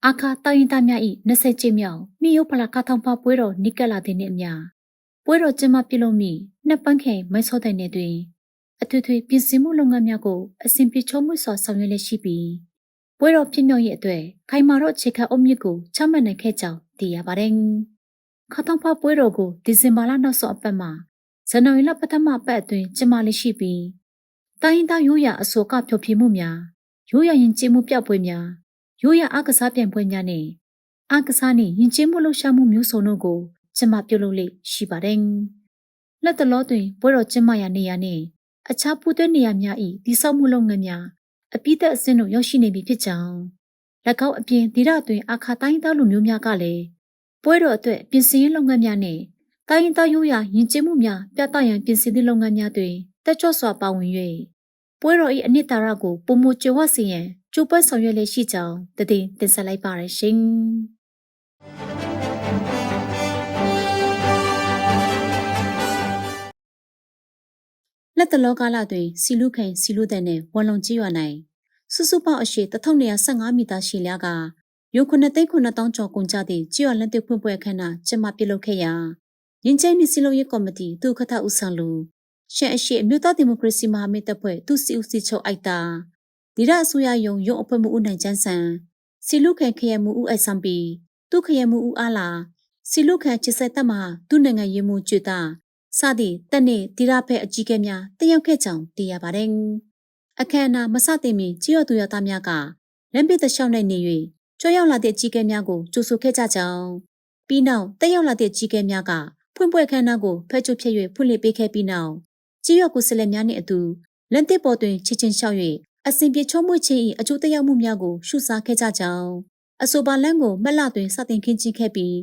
အာခါတိုင်းရင်းသားများ၏20ကျင်းမြောက်မိယိုဖလာကထောင်ဖပွဲတော်နိကလာတဲ့နေ့အများပွဲတော်ကျင်းပပြုလုပ်မိနှစ်ပန်းခဲမိုင်းစောတဲ့နေ့တွင်အထွေထွေပြင်ဆင်မှုလုပ်ငန်းများကိုအစဉ်ပြေချုံးမှုစွာဆောင်ရွက်လျက်ရှိပြီးပွဲတော်ဖြစ်မြောက်ရဲ့အတွက်ခိုင်မာတော့အခြေခံအုတ်မြစ်ကိုချမှတ်နိုင်ခဲ့ကြောင်းသိရပါတယ်။ခထောင်ဖပွဲတော်ကိုဒီဇင်ဘာလနောက်ဆုံးအပတ်မှာဇန်နဝါရီလပထမအပတ်အတွင်းကျင်းပလျက်ရှိပြီးတိုင်းရင်းသားရိုးရာအစိုးကဖျော်ဖြေမှုများရိုးရာယဉ်ကျေးမှုပြပွဲများရိုးရာအားကစားပြိုင်ပွဲများနဲ့အားကစားနှင့်ယဉ်ကျေးမှုလှုပ်ရှားမှုမျိုးစုံတို့ကိုကျင်းပပြုလုပ်လေ့ရှိပါတယ်။လက်တလောတွင်ပွဲတော်ကျင်းပရာနေရာနှင့်အခြားပူးတွဲနေရာများ၏တည်ဆောက်မှုလုပ်ငန်းများအပြည့်သက်အဆင့်တို့ရောက်ရှိနေပြီဖြစ်ကြောင်း၎င်းအပြင်ဒေသတွင်အခါတိုင်းသားလူမျိုးများကလည်းပွဲတော်အတွက်ပြင်ဆင်ရေးလုပ်ငန်းများနဲ့တိုင်းသားရိုးရာယဉ်ကျေးမှုများပြသရန်ပြင်ဆင်သည့်လုပ်ငန်းများတွင်တက်ကြွစွာပါဝင်၍ပွဲတော်၏အနှစ်သာရကိုပုံမကျော်ဝစေရန်ကျိုးပန်းဆောင်ရွက်လေရှိကြောင်းတည်တင်ဆက်လိုက်ပါရရှင်။လက်တလောကာလတွင်စီလူခိုင်စီလူတဲ့နဲ့ဝလွန်ကြီးရွာ၌စုစုပေါင်းအရှိ1215မီတာရှိလျားကရုပ်9,900ကျော်ကုန်ကြသည့်ကြီးရွာလက်တွေ့ဖွင့်ပွဲအခမ်းအနားကျင်းပပြုလုပ်ခဲ့ရာရင်းကျင်းနှင့်စီလုံးရေးကော်မတီဒုက္ခထဦးဆောင်လူရှမ်းအရှိအမျိုးသားဒီမိုကရေစီမဟာမိတ်တပ်ဖွဲ့သူစီဦးစီချုပ်အိုက်တာဒီရအစိုးရယုံအဖွဲ့မှုဦးနိုင်ချမ်းဆန်စီလူခံခရမှုဦးအိုက်ဆမ်ပီသူခရမှုဦးအားလာစီလူခံချစ်ဆက်တပ်မှသူနိုင်ငံရေးမှုကျွတာစသည့်တက်နေဒီရဖက်အကြီးကဲများတက်ရောက်ခဲ့ကြောင်းသိရပါတယ်။အခမ်းအနားမစတင်မီကြီးရသူရသားများကလမ်းပြတလျှောက်နိုင်နေ၍ကြွရောက်လာတဲ့အကြီးကဲများကိုကြိုဆိုခဲ့ကြကြောင်းပြီးနောက်တက်ရောက်လာတဲ့အကြီးကဲများကဖွင့်ပွဲအခမ်းအနားကိုဖက်ချုပ်ဖြစ်၍ဖွင့်လှစ်ပေးခဲ့ပြီးနောက်ကြီးရကိုစလက်များနှင့်အတူလမ်းတစ်ပေါ်တွင်ချစ်ချင်းလျှောက်၍အစဉ်ပြေချုံးမွေ့ခြင်း၏အကျိုးသက်ရောက်မှုများကိုရှုစားခဲ့ကြကြောင်းအဆိုပါလမ်းကိုမက်လတွင်စတင်ခင်းကျင်းခဲ့ပြီ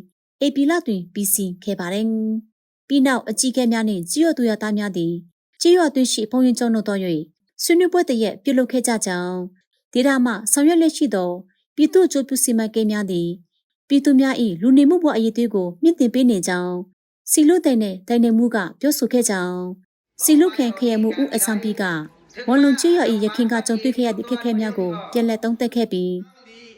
းဧပြီလတွင်ပြီးစီးခဲ့ပါတယ်။ပြီးနောက်အကြီးကဲများနှင့်ကြီးရသူရသားများသည်ကြီးရသွင်းရှိဘုံရင်ကျောင်းတို့တော်၍ဆွေးနွေးပွဲတရက်ပြုလုပ်ခဲ့ကြကြောင်းဒေတာမှဆောင်ရွက်လက်ရှိသောပြည်သူ့အကျိုးပြုစီမံကိန်းများသည်ပြည်သူများ၏လူနေမှုဘဝအရေးတွေကိုမြင့်တင်ပေးနေကြောင်းစီလူတဲ့နဲ့တိုင်နေမှုကပြောဆိုခဲ့ကြောင်းစီလူခင်ခရမှုဦးအဆံပီကဝန်လွန်ချီရ၏ရခင်ကကြုံတွေ့ခဲ့ရသည့်ခက်ခဲများကိုပြန်လည်သုံးသပ်ခဲ့ပြီး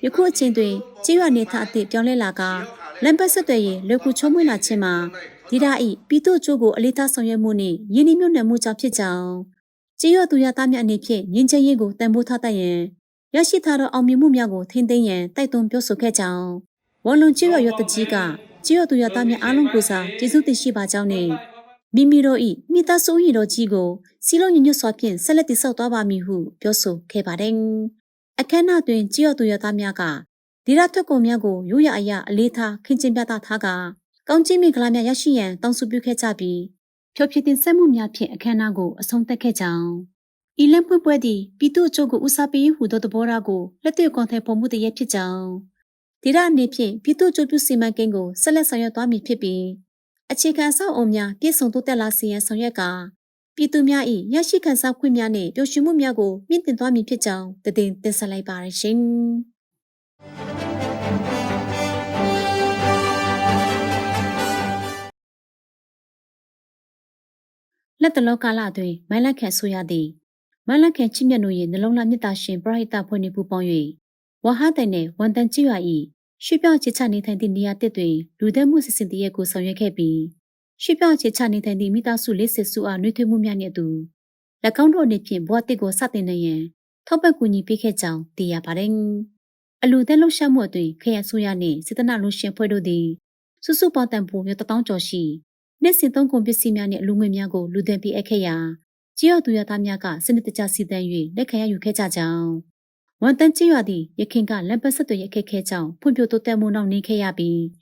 ယခုအချိန်တွင်ချီရနေထအသည့်ပြောင်းလဲလာကလမ်းပတ်ဆက်သွယ်ရေးလွယ်ကူချုံးမွေ့လာခြင်းမှာဒီဒါ၏ပြည်သူ့အကျိုးကိုအလေးထားဆောင်ရွက်မှုနှင့်ယင်းနှိမ့်ညွတ်နှံမှုကြောင့်ဖြစ်ကြောင်းချီရသူရသားများအနေဖြင့်ငြင်းချင်ရေးကိုတန်ဖိုးထားတတ်ရန်ရရှိထားသောအောင်မြင်မှုများကိုထိန်းသိမ်းရန်တိုက်တွန်းပြောဆိုခဲ့ကြောင်းဝန်လွန်ချီရရတကြီးကချီရသူရသားများအားလုံးကိုစားကျေးဇူးတင်ရှိပါကြောင်းနှင့်မိမိတို့၏မိသားစု၏တော်ကြီးကိုစီလုံးညညွတ်စွာဖြင့်ဆက်လက်တည်ဆောက်သွားပါမည်ဟုပြောဆိုခဲ့ပါတယ်။အခမ်းအနားတွင်ကြီးရသူရသားများကဒီရထွက်ကုန်များကိုရိုးရာအရာအလေးထားခင်းကျင်းပြသထားကကောင်းချီးမင်္ဂလာများရရှိရန်တောင်းဆိုပြုခဲ့ကြပြီးဖျော်ဖြေတင်ဆက်မှုများဖြင့်အခမ်းအနားကိုအဆုံးသတ်ခဲ့ကြောင်းဤလမ်းပွင့်ပွဲသည်ပြည်သူ့အကျိုးကိုဦးစားပေးဟုသောသဘောထားကိုလက်တွေ့ကောင်ထည်ဖော်မှုတည်းဖြစ်ကြောင်းဒီရအနေဖြင့်ပြည်သူ့အကျိုးပြုစီမံကိန်းကိုဆက်လက်ဆောင်ရွက်သွားမည်ဖြစ်ပြီးအခြေခံအဆောက်အအုံများပြည့်စုံတိုးတက်လာစေရန်ဆောင်ရွက်ကပြည်သူများ၏ရရှိခံစားခွင့်များနှင့်ပျော်ရွှင်မှုများကိုမြင့်တင်သွားမည်ဖြစ်ကြောင်းတည်တင်ဆက်လိုက်ပါရရှင်လက်တလောကာလတွင်မိုင်းလက်ခံဆိုရသည့်မိုင်းလက်ခံချစ်မြတ်တို့၏နှလုံးသားမြတ်တာရှင်ပရိဟိတဖွဲ့နှင့်ပူးပေါင်း၍ဝါဟတိုင်နှင့်ဝန်တန်ကြည်ရွာ၏ရွှေပြောင်းချစ်ချနေထိုင်သည့်နေရာတစ်တွင်လူသက်မှုစစ်စင်တရက်ကိုဆောင်ရွက်ခဲ့ပြီးရွှေပြောင်းချစ်ချနေထိုင်သည့်မိသားစု40စုအားနှွေးထွေးမှုများနှင့်အတူ၎င်းတို့အနေဖြင့်ဘဝတစ်ကိုစတင်နိုင်ရန်ထောက်ပံ့ကူညီပေးခဲ့ကြောင်းသိရပါတယ်။အလူသက်လှရှမှုအတွင်ခရဆိုရနှင့်စေတနာလူရှင်ဖွဲ့တို့သည်စုစုပေါင်းတန်ဖိုး1000ကျော်ရှိနှစ်စဉ်သုံးကုန်ပစ္စည်းများနှင့်အလူငွေများကိုလူသင်ပေးအပ်ခဲ့ရာကြီးရသူရသားများကစနစ်တကျစီတန်း၍လက်ခံရယူခဲ့ကြကြောင်းဝန်တန်ကြီးရွာသည့်ရခင်ကလမ်းပတ်ဆက်သွယ်ရခက်ခဲကြောင်းဖွံ့ဖြိုးတိုးတက်မှုနောက်နှင်းခဲ့ရပြီး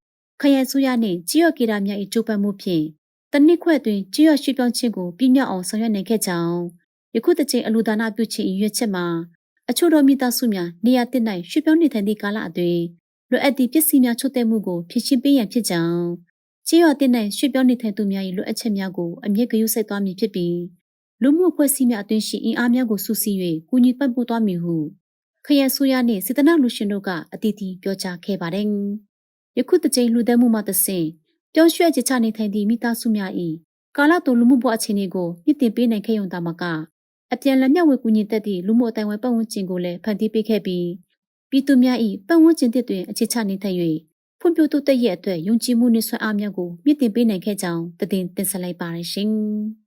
ခရိုင်ဆိုရနှင့်ကြီးရကေတာများ၏ကြိုးပမ်းမှုဖြင့်တနစ်ခွဲ့တွင်ကြီးရရွှေ့ပြောင်းခြင်းကိုပြည့်မြောက်အောင်ဆောင်ရွက်နိုင်ခဲ့ကြောင်းယခုတစ်ချိန်အလူဒါနပြုခြင်း၏ရွေးချက်မှာအချို့သောမိသားစုများနေရာတစ်၌ရွှေ့ပြောင်းနေထိုင်သည့်ကာလအတွင်းလိုအပ်သည့်ပစ္စည်းများချို့တဲ့မှုကိုဖြည့်ရှင်းပေးရန်ဖြစ်ကြောင်းကြီးရတစ်၌ရွှေ့ပြောင်းနေထိုင်သူများ၏လိုအပ်ချက်များကိုအမြဲဂရုစိုက်သွားမည်ဖြစ်ပြီးလူမှုအဖွဲ့အစည်းများအတွင်းရှိအင်အားများကိုစုစည်း၍ကူညီပံ့ပိုးသွားမည်ဟုခရဆိုရနှင့်စေတနာလူရှင်တို့ကအတီးတီးပြောကြားခဲ့ပါတယ်။ယခုတစ်ချိန်လူသက်မှုမှတဆင့်ပြောင်းရွှေ့ချချနေထိုင်သည့်မိသားစုများ၏ကာလတုံလူမှုဘဝအခြေအနေကိုမြင့်တင်ပေးနိုင်ခဲ့ရုံသာမကအပြန်လည်မျှဝေကူညီတတ်သည့်လူမှုအတိုင်းဝိုင်းပတ်ဝန်းကျင်ကိုလည်းဖန်တီးပေးခဲ့ပြီး ပြည်သူများ၏ပတ်ဝန်းကျင်သစ်တွင်အခြေချနေထိုင်၍ဖွံ့ဖြိုးတိုးတက်ရေးအတွက်ယုံကြည်မှုနှင့်ဆွမ်းအားများကိုမြင့်တင်ပေးနိုင်ခဲ့ကြောင်းတင်ဆက်လိုက်ပါရရှင်။